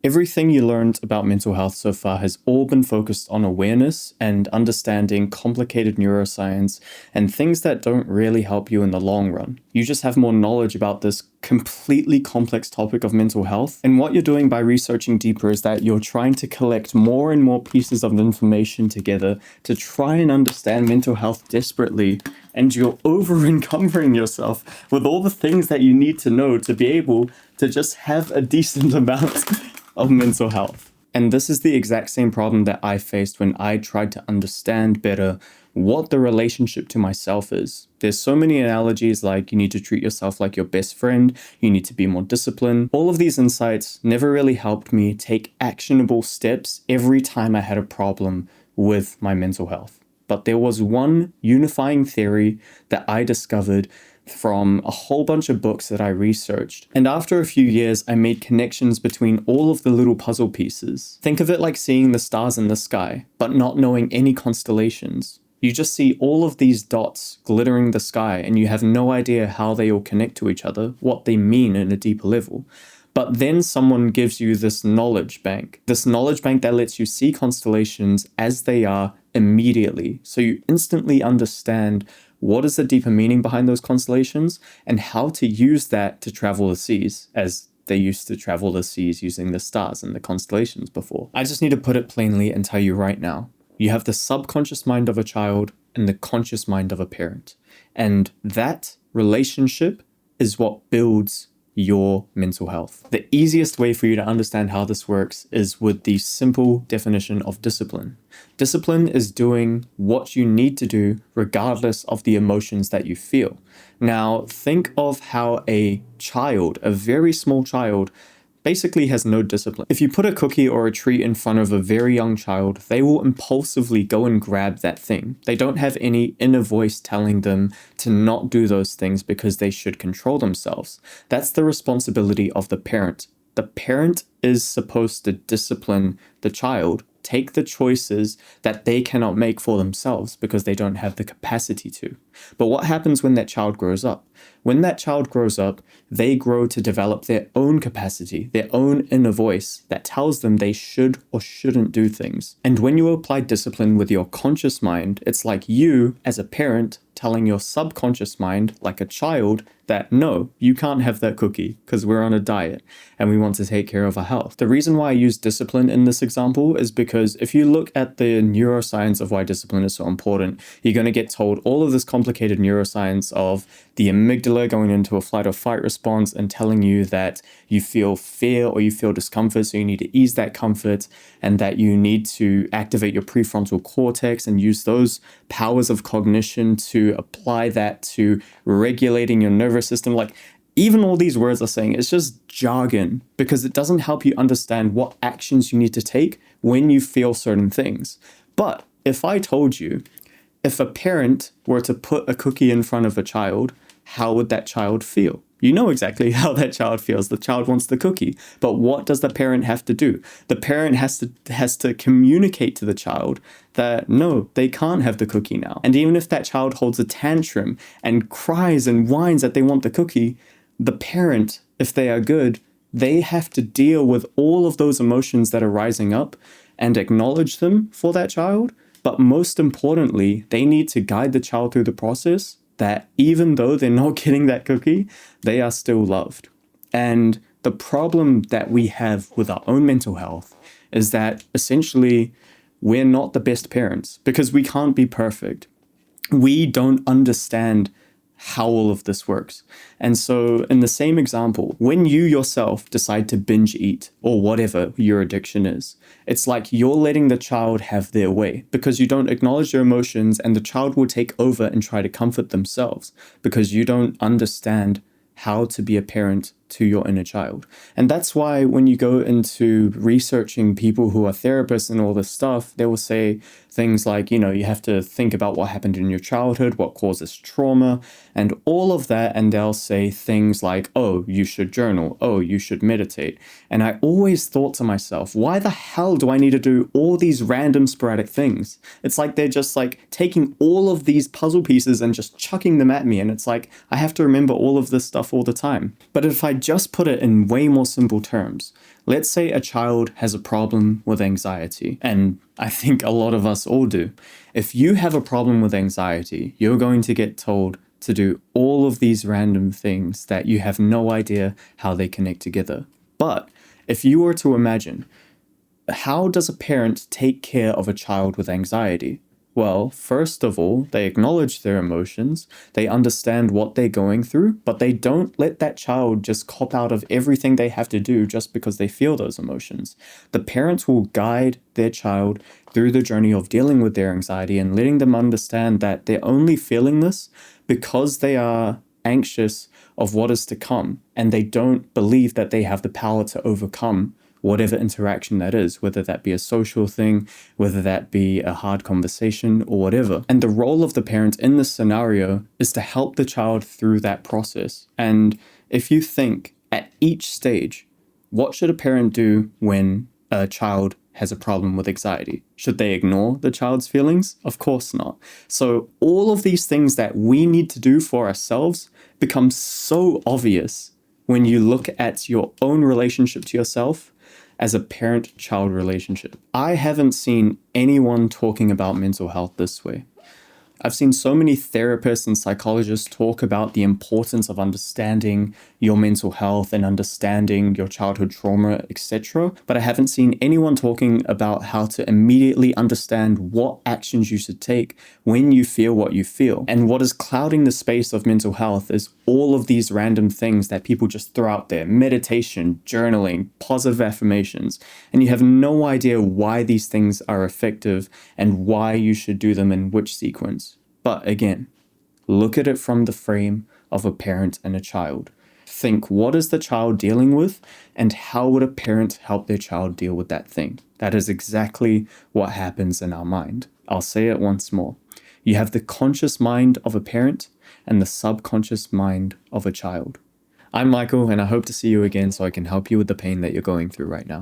Everything you learned about mental health so far has all been focused on awareness and understanding complicated neuroscience and things that don't really help you in the long run. You just have more knowledge about this completely complex topic of mental health. And what you're doing by researching deeper is that you're trying to collect more and more pieces of information together to try and understand mental health desperately. And you're over encumbering yourself with all the things that you need to know to be able to just have a decent amount of mental health. And this is the exact same problem that I faced when I tried to understand better what the relationship to myself is. There's so many analogies like you need to treat yourself like your best friend, you need to be more disciplined. All of these insights never really helped me take actionable steps every time I had a problem with my mental health. But there was one unifying theory that I discovered from a whole bunch of books that I researched. And after a few years, I made connections between all of the little puzzle pieces. Think of it like seeing the stars in the sky, but not knowing any constellations. You just see all of these dots glittering the sky, and you have no idea how they all connect to each other, what they mean in a deeper level. But then someone gives you this knowledge bank that lets you see constellations as they are immediately. So you instantly understand what is the deeper meaning behind those constellations and how to use that to travel the seas, as they used to travel the seas using the stars and the constellations before. I just need to put it plainly and tell you right now, you have the subconscious mind of a child and the conscious mind of a parent. And that relationship is what builds your mental health. The easiest way for you to understand how this works is with the simple definition of discipline. Discipline is doing what you need to do regardless of the emotions that you feel. Now, think of how a child, a very small child, basically has no discipline. If you put a cookie or a treat in front of a very young child, they will impulsively go and grab that thing. They don't have any inner voice telling them to not do those things because they should control themselves. That's the responsibility of the parent. The parent is supposed to discipline the child, take the choices that they cannot make for themselves because they don't have the capacity to. But what happens when that child grows up? When that child grows up, they grow to develop their own capacity, their own inner voice that tells them they should or shouldn't do things. And when you apply discipline with your conscious mind, it's like you, as a parent, telling your subconscious mind, like a child, that no, you can't have that cookie because we're on a diet and we want to take care of our health. The reason why I use discipline in this example is because if you look at the neuroscience of why discipline is so important, you're going to get told all of this complicated neuroscience of the amygdala going into a flight or fight response and telling you that you feel fear or you feel discomfort, so you need to ease that comfort, and that you need to activate your prefrontal cortex and use those powers of cognition to apply that to regulating your nervous system. Like, even all these words are saying, it's just jargon because it doesn't help you understand what actions you need to take when you feel certain things. But if I told you, if a parent were to put a cookie in front of a child, how would that child feel? You know exactly how that child feels. The child wants the cookie. But what does the parent have to do? The parent has to communicate to the child that no, they can't have the cookie now. And even if that child holds a tantrum and cries and whines that they want the cookie, the parent, if they are good, they have to deal with all of those emotions that are rising up and acknowledge them for that child. But most importantly, they need to guide the child through the process that even though they're not getting that cookie, they are still loved. And the problem that we have with our own mental health is that essentially we're not the best parents because we can't be perfect. We don't understand how all of this works. And so in the same example, when you yourself decide to binge eat or whatever your addiction is, it's like you're letting the child have their way because you don't acknowledge their emotions, and the child will take over and try to comfort themselves because you don't understand how to be a parent to your inner child. And that's why when you go into researching people who are therapists and all this stuff, they will say things like, you have to think about what happened in your childhood, what causes trauma, and all of that. And they'll say things like, oh, you should journal. Oh, you should meditate. And I always thought to myself, why the hell do I need to do all these random sporadic things? It's like they're just like taking all of these puzzle pieces and just chucking them at me. And it's like, I have to remember all of this stuff all the time. But if I just put it in way more simple terms. Let's say a child has a problem with anxiety, and I think a lot of us all do. If you have a problem with anxiety, you're going to get told to do all of these random things that you have no idea how they connect together. But if you were to imagine, how does a parent take care of a child with anxiety? Well, first of all, they acknowledge their emotions, they understand what they're going through, but they don't let that child just cop out of everything they have to do just because they feel those emotions. The parents will guide their child through the journey of dealing with their anxiety and letting them understand that they're only feeling this because they are anxious of what is to come, and they don't believe that they have the power to overcome whatever interaction that is, whether that be a social thing, whether that be a hard conversation or whatever. And the role of the parent in this scenario is to help the child through that process. And if you think at each stage, what should a parent do when a child has a problem with anxiety? Should they ignore the child's feelings? Of course not. So all of these things that we need to do for ourselves become so obvious when you look at your own relationship to yourself as a parent-child relationship. I haven't seen anyone talking about mental health this way. I've seen so many therapists and psychologists talk about the importance of understanding your mental health and understanding your childhood trauma, etc. But I haven't seen anyone talking about how to immediately understand what actions you should take when you feel what you feel. And what is clouding the space of mental health is all of these random things that people just throw out there: meditation, journaling, positive affirmations. And you have no idea why these things are effective and why you should do them in which sequence. But again, look at it from the frame of a parent and a child. Think, what is the child dealing with, and how would a parent help their child deal with that thing? That is exactly what happens in our mind. I'll say it once more. You have the conscious mind of a parent and the subconscious mind of a child. I'm Michael, and I hope to see you again so I can help you with the pain that you're going through right now.